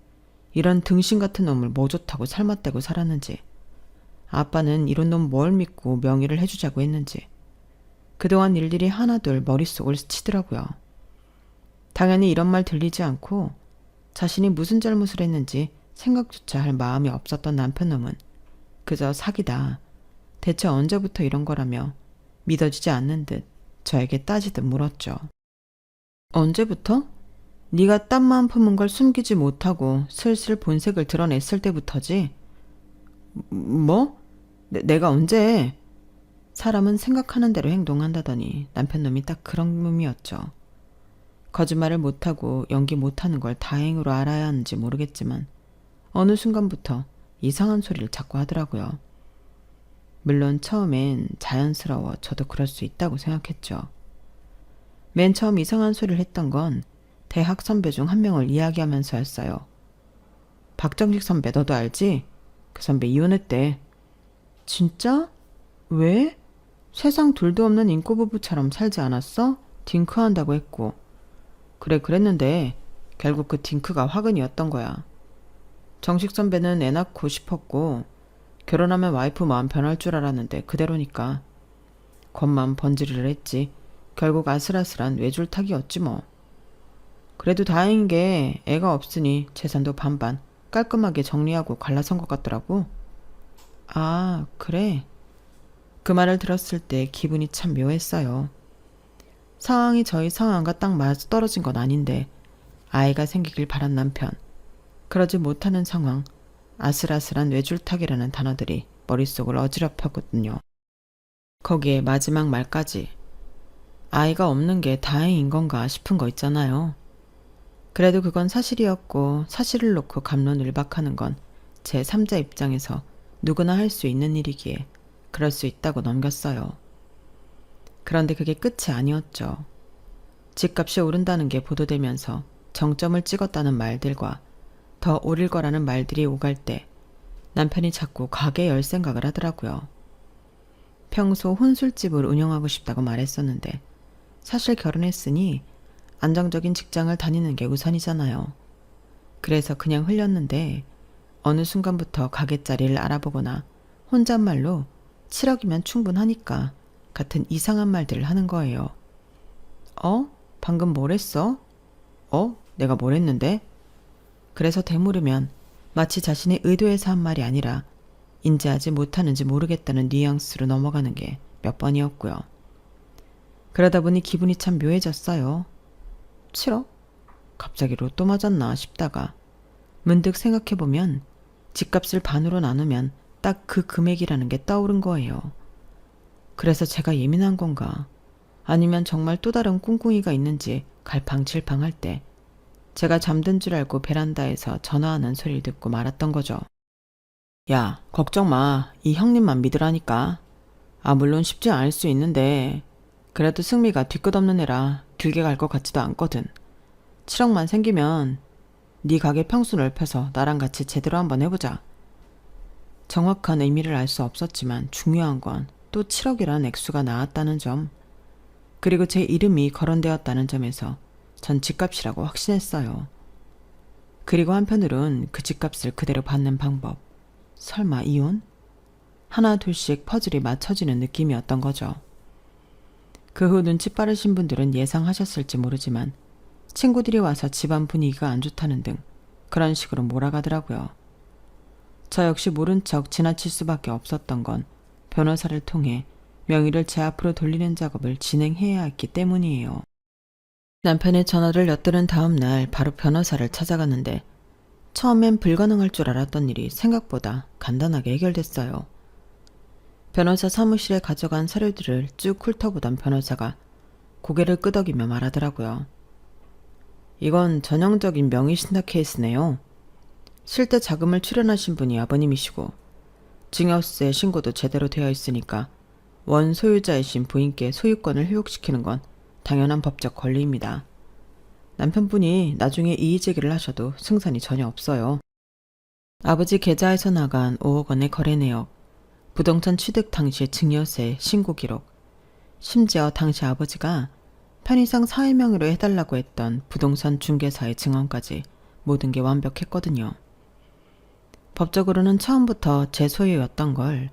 이런 등신 같은 놈을 뭐 좋다고 살맛대고 살았는지. 아빠는 이런 놈 뭘 믿고 명의를 해주자고 했는지. 그동안 일들이 하나둘 머릿속을 스치더라고요. 당연히 이런 말 들리지 않고 자신이 무슨 잘못을 했는지 생각조차 할 마음이 없었던 남편놈은 그저 사기다. 대체 언제부터 이런 거라며 믿어지지 않는 듯 저에게 따지듯 물었죠. 언제부터? 네가 땀만 품은 걸 숨기지 못하고 슬슬 본색을 드러냈을 때부터지. 뭐? 내가 언제? 사람은 생각하는 대로 행동한다더니 남편놈이 딱 그런 놈이었죠. 거짓말을 못하고 연기 못하는 걸 다행으로 알아야 하는지 모르겠지만 어느 순간부터 이상한 소리를 자꾸 하더라고요. 물론 처음엔 자연스러워 저도 그럴 수 있다고 생각했죠. 맨 처음 이상한 소리를 했던 건 대학 선배 중 한 명을 이야기하면서였어요. 박정식 선배 너도 알지? 그 선배 이혼했대. 진짜? 왜? 세상 둘도 없는 인꼬부부처럼 살지 않았어? 딩크한다고 했고. 그래 그랬는데 결국 그 딩크가 화근이었던 거야. 정식 선배는 애 낳고 싶었고 결혼하면 와이프 마음 변할 줄 알았는데 그대로니까. 겉만 번지르르 했지. 결국 아슬아슬한 외줄타기였지 뭐. 그래도 다행인 게 애가 없으니 재산도 반반 깔끔하게 정리하고 갈라선 것 같더라고. 아, 그래. 그 말을 들었을 때 기분이 참 묘했어요. 상황이 저희 상황과 딱 맞아떨어진 건 아닌데 아이가 생기길 바란 남편, 그러지 못하는 상황, 아슬아슬한 뇌줄타기라는 단어들이 머릿속을 어지럽혔거든요. 거기에 마지막 말까지 아이가 없는 게 다행인 건가 싶은 거 있잖아요. 그래도 그건 사실이었고 사실을 놓고 갑론을박하는 건 제 3자 입장에서 누구나 할 수 있는 일이기에 그럴 수 있다고 넘겼어요. 그런데 그게 끝이 아니었죠. 집값이 오른다는 게 보도되면서 정점을 찍었다는 말들과 더 오를 거라는 말들이 오갈 때 남편이 자꾸 가게 열 생각을 하더라고요. 평소 혼술집을 운영하고 싶다고 말했었는데 사실 결혼했으니 안정적인 직장을 다니는 게 우선이잖아요. 그래서 그냥 흘렸는데 어느 순간부터 가게자리를 알아보거나 혼잣말로 7억이면 충분하니까 같은 이상한 말들을 하는 거예요. 방금 뭘 했어? 내가 뭘 했는데? 그래서 되물으면 마치 자신의 의도해서 한 말이 아니라 인지하지 못하는지 모르겠다는 뉘앙스로 넘어가는 게 몇 번이었고요. 그러다 보니 기분이 참 묘해졌어요. 7억? 갑자기 로또 맞았나 싶다가 문득 생각해보면 집값을 반으로 나누면 딱 그 금액이라는 게 떠오른 거예요. 그래서 제가 예민한 건가? 아니면 정말 또 다른 꿍꿍이가 있는지 갈팡질팡할 때 제가 잠든 줄 알고 베란다에서 전화하는 소리를 듣고 말았던 거죠. 야, 걱정 마. 이 형님만 믿으라니까. 물론 쉽지 않을 수 있는데 그래도 승미가 뒤끝없는 애라 길게 갈 것 같지도 않거든. 7억만 생기면 네 가게 평수 넓혀서 나랑 같이 제대로 한번 해보자. 정확한 의미를 알 수 없었지만 중요한 건 또 7억이라는 액수가 나왔다는 점, 그리고 제 이름이 거론되었다는 점에서 전 집값이라고 확신했어요. 그리고 한편으론 그 집값을 그대로 받는 방법, 설마 이혼? 하나 둘씩 퍼즐이 맞춰지는 느낌이었던 거죠. 그 후 눈치 빠르신 분들은 예상하셨을지 모르지만 친구들이 와서 집안 분위기가 안 좋다는 등 그런 식으로 몰아가더라고요. 저 역시 모른 척 지나칠 수밖에 없었던 건 변호사를 통해 명의를 제 앞으로 돌리는 작업을 진행해야 했기 때문이에요. 남편의 전화를 엿들은 다음 날 바로 변호사를 찾아갔는데 처음엔 불가능할 줄 알았던 일이 생각보다 간단하게 해결됐어요. 변호사 사무실에 가져간 서류들을 쭉 훑어보던 변호사가 고개를 끄덕이며 말하더라고요. 이건 전형적인 명의신탁 케이스네요. 실제 자금을 출연하신 분이 아버님이시고 증여세 신고도 제대로 되어 있으니까 원 소유자이신 부인께 소유권을 회복시키는 건 당연한 법적 권리입니다. 남편분이 나중에 이의제기를 하셔도 승산이 전혀 없어요. 아버지 계좌에서 나간 5억 원의 거래 내역, 부동산 취득 당시 증여세 신고 기록, 심지어 당시 아버지가 편의상 사회 명의로 해달라고 했던 부동산 중개사의 증언까지 모든 게 완벽했거든요. 법적으로는 처음부터 제 소유였던 걸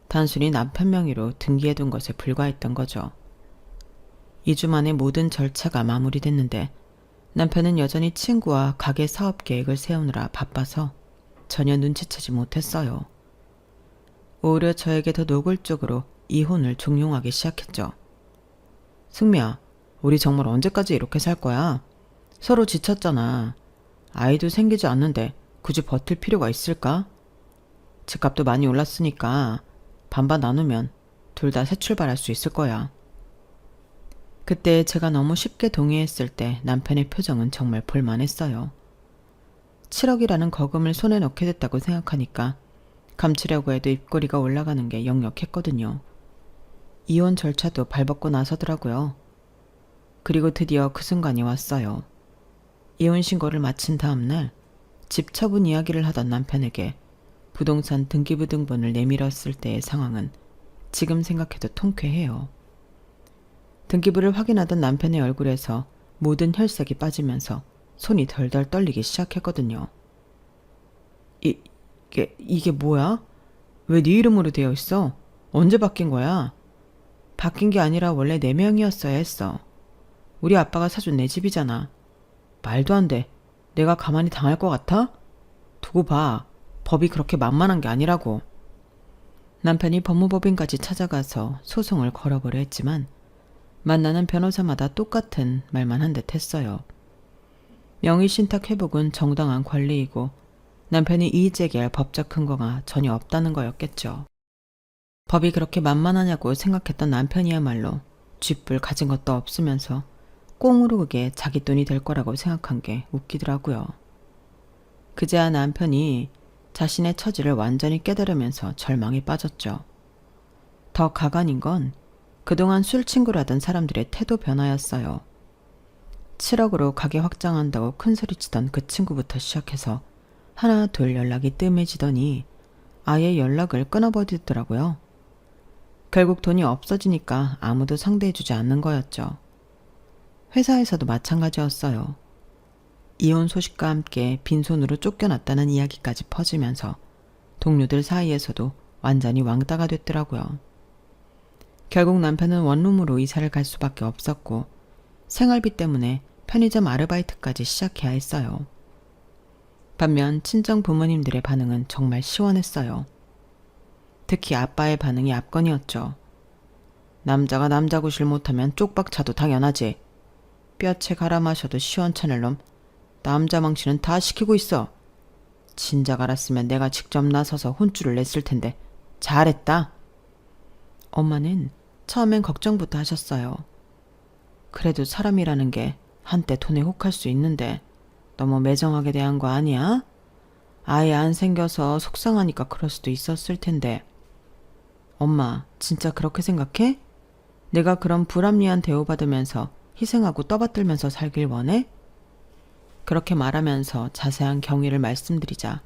단순히 남편 명의로 등기해둔 것에 불과했던 거죠. 2주 만에 모든 절차가 마무리됐는데 남편은 여전히 친구와 가게 사업 계획을 세우느라 바빠서 전혀 눈치채지 못했어요. 오히려 저에게 더 노골적으로 이혼을 종용하기 시작했죠. 승미야, 우리 정말 언제까지 이렇게 살 거야? 서로 지쳤잖아. 아이도 생기지 않는데 굳이 버틸 필요가 있을까? 집값도 많이 올랐으니까 반반 나누면 둘 다 새 출발할 수 있을 거야. 그때 제가 너무 쉽게 동의했을 때 남편의 표정은 정말 볼만했어요. 7억이라는 거금을 손에 넣게 됐다고 생각하니까 감추려고 해도 입꼬리가 올라가는 게 역력했거든요. 이혼 절차도 발벗고 나서더라고요. 그리고 드디어 그 순간이 왔어요. 이혼 신고를 마친 다음 날 집 처분 이야기를 하던 남편에게 부동산 등기부등본을 내밀었을 때의 상황은 지금 생각해도 통쾌해요. 등기부를 확인하던 남편의 얼굴에서 모든 혈색이 빠지면서 손이 덜덜 떨리기 시작했거든요. 이게 뭐야? 왜 네 이름으로 되어 있어? 언제 바뀐 거야? 바뀐 게 아니라 원래 내 명이었어야 했어. 우리 아빠가 사준 내 집이잖아. 말도 안 돼. 내가 가만히 당할 것 같아? 두고 봐. 법이 그렇게 만만한 게 아니라고. 남편이 법무법인까지 찾아가서 소송을 걸어보려 했지만 만나는 변호사마다 똑같은 말만 한 듯 했어요. 명의신탁 회복은 정당한 권리이고 남편이 이의제기할 법적 근거가 전혀 없다는 거였겠죠. 법이 그렇게 만만하냐고 생각했던 남편이야말로 쥐뿔 가진 것도 없으면서 꽁으로 그게 자기 돈이 될 거라고 생각한 게 웃기더라고요. 그제야 남편이 자신의 처지를 완전히 깨달으면서 절망에 빠졌죠. 더 가관인 건 그동안 술 친구라던 사람들의 태도 변화였어요. 7억으로 가게 확장한다고 큰소리치던 그 친구부터 시작해서 하나 둘 연락이 뜸해지더니 아예 연락을 끊어버리더라고요. 결국 돈이 없어지니까 아무도 상대해주지 않는 거였죠. 회사에서도 마찬가지였어요. 이혼 소식과 함께 빈손으로 쫓겨났다는 이야기까지 퍼지면서 동료들 사이에서도 완전히 왕따가 됐더라고요. 결국 남편은 원룸으로 이사를 갈 수밖에 없었고 생활비 때문에 편의점 아르바이트까지 시작해야 했어요. 반면 친정 부모님들의 반응은 정말 시원했어요. 특히 아빠의 반응이 압권이었죠. 남자가 남자 구실 못하면 쪽박차도 당연하지. 뼈채 갈아 마셔도 시원찮을 놈. 남자 망치는 다 시키고 있어. 진작 알았으면 내가 직접 나서서 혼쭐을 냈을 텐데 잘했다. 엄마는 처음엔 걱정부터 하셨어요. 그래도 사람이라는 게 한때 돈에 혹할 수 있는데 너무 매정하게 대한 거 아니야? 아예 안 생겨서 속상하니까 그럴 수도 있었을 텐데. 엄마, 진짜 그렇게 생각해? 내가 그런 불합리한 대우받으면서 희생하고 떠받들면서 살길 원해? 그렇게 말하면서 자세한 경위를 말씀드리자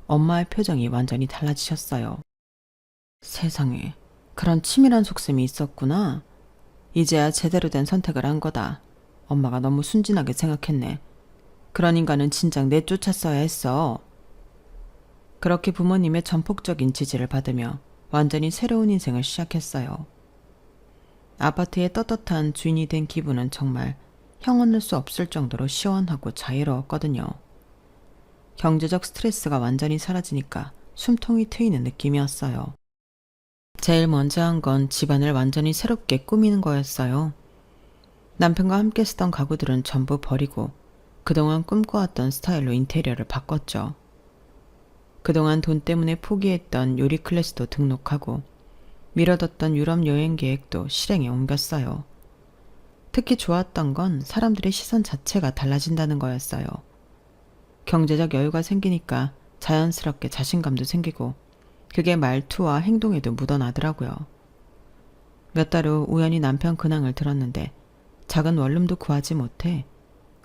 엄마의 표정이 완전히 달라지셨어요. 세상에, 그런 치밀한 속셈이 있었구나. 이제야 제대로 된 선택을 한 거다. 엄마가 너무 순진하게 생각했네. 그런 인간은 진작 내쫓았어야 했어. 그렇게 부모님의 전폭적인 지지를 받으며 완전히 새로운 인생을 시작했어요. 아파트의 떳떳한 주인이 된 기분은 정말 형언할 수 없을 정도로 시원하고 자유로웠거든요. 경제적 스트레스가 완전히 사라지니까 숨통이 트이는 느낌이었어요. 제일 먼저 한 건 집안을 완전히 새롭게 꾸미는 거였어요. 남편과 함께 쓰던 가구들은 전부 버리고 그동안 꿈꿔왔던 스타일로 인테리어를 바꿨죠. 그동안 돈 때문에 포기했던 요리 클래스도 등록하고 미뤄뒀던 유럽 여행 계획도 실행에 옮겼어요. 특히 좋았던 건 사람들의 시선 자체가 달라진다는 거였어요. 경제적 여유가 생기니까 자연스럽게 자신감도 생기고 그게 말투와 행동에도 묻어나더라고요. 몇 달 후 우연히 남편 근황을 들었는데 작은 원룸도 구하지 못해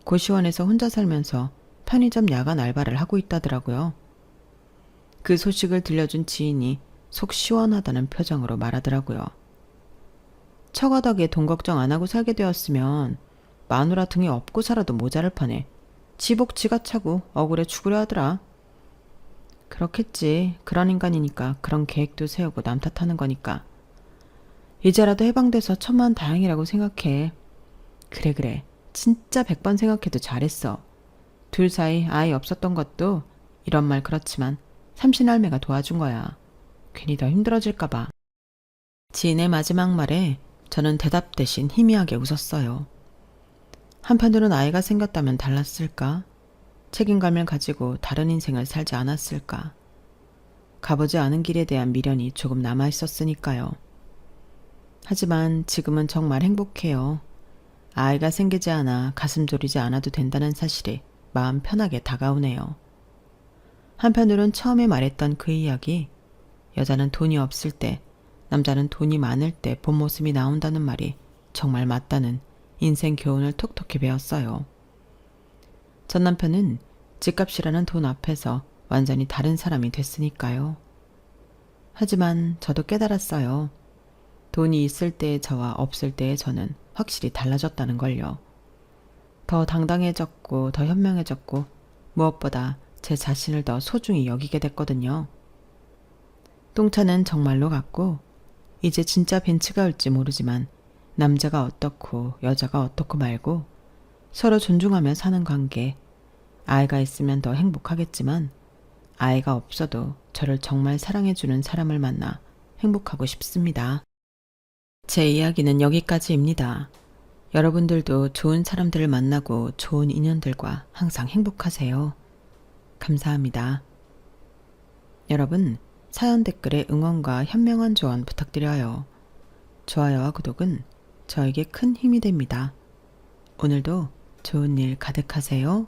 고시원에서 혼자 살면서 편의점 야간 알바를 하고 있다더라고요. 그 소식을 들려준 지인이 속 시원하다는 표정으로 말하더라고요. 처가덕에 돈 걱정 안 하고 살게 되었으면 마누라 등에 업고 살아도 모자랄 판에 지복 지가 차고 억울해 죽으려 하더라. 그렇겠지. 그런 인간이니까 그런 계획도 세우고 남 탓하는 거니까. 이제라도 해방돼서 천만다행이라고 생각해. 그래. 진짜 100번 생각해도 잘했어. 둘 사이 아이 없었던 것도 이런 말 그렇지만 삼신할매가 도와준 거야. 괜히 더 힘들어질까봐. 지인의 마지막 말에 저는 대답 대신 희미하게 웃었어요. 한편으론 아이가 생겼다면 달랐을까? 책임감을 가지고 다른 인생을 살지 않았을까? 가보지 않은 길에 대한 미련이 조금 남아있었으니까요. 하지만 지금은 정말 행복해요. 아이가 생기지 않아 가슴 졸이지 않아도 된다는 사실이 마음 편하게 다가오네요. 한편으론 처음에 말했던 그 이야기, 여자는 돈이 없을 때, 남자는 돈이 많을 때 본 모습이 나온다는 말이 정말 맞다는 인생 교훈을 톡톡히 배웠어요. 전 남편은 집값이라는 돈 앞에서 완전히 다른 사람이 됐으니까요. 하지만 저도 깨달았어요. 돈이 있을 때의 저와 없을 때의 저는 확실히 달라졌다는 걸요. 더 당당해졌고 더 현명해졌고 무엇보다 제 자신을 더 소중히 여기게 됐거든요. 똥차는 정말로 갔고 이제 진짜 벤츠가 올지 모르지만 남자가 어떻고 여자가 어떻고 말고 서로 존중하며 사는 관계, 아이가 있으면 더 행복하겠지만 아이가 없어도 저를 정말 사랑해주는 사람을 만나 행복하고 싶습니다. 제 이야기는 여기까지입니다. 여러분들도 좋은 사람들을 만나고 좋은 인연들과 항상 행복하세요. 감사합니다. 여러분, 사연 댓글에 응원과 현명한 조언 부탁드려요. 좋아요와 구독은 저에게 큰 힘이 됩니다. 오늘도 좋은 일 가득하세요.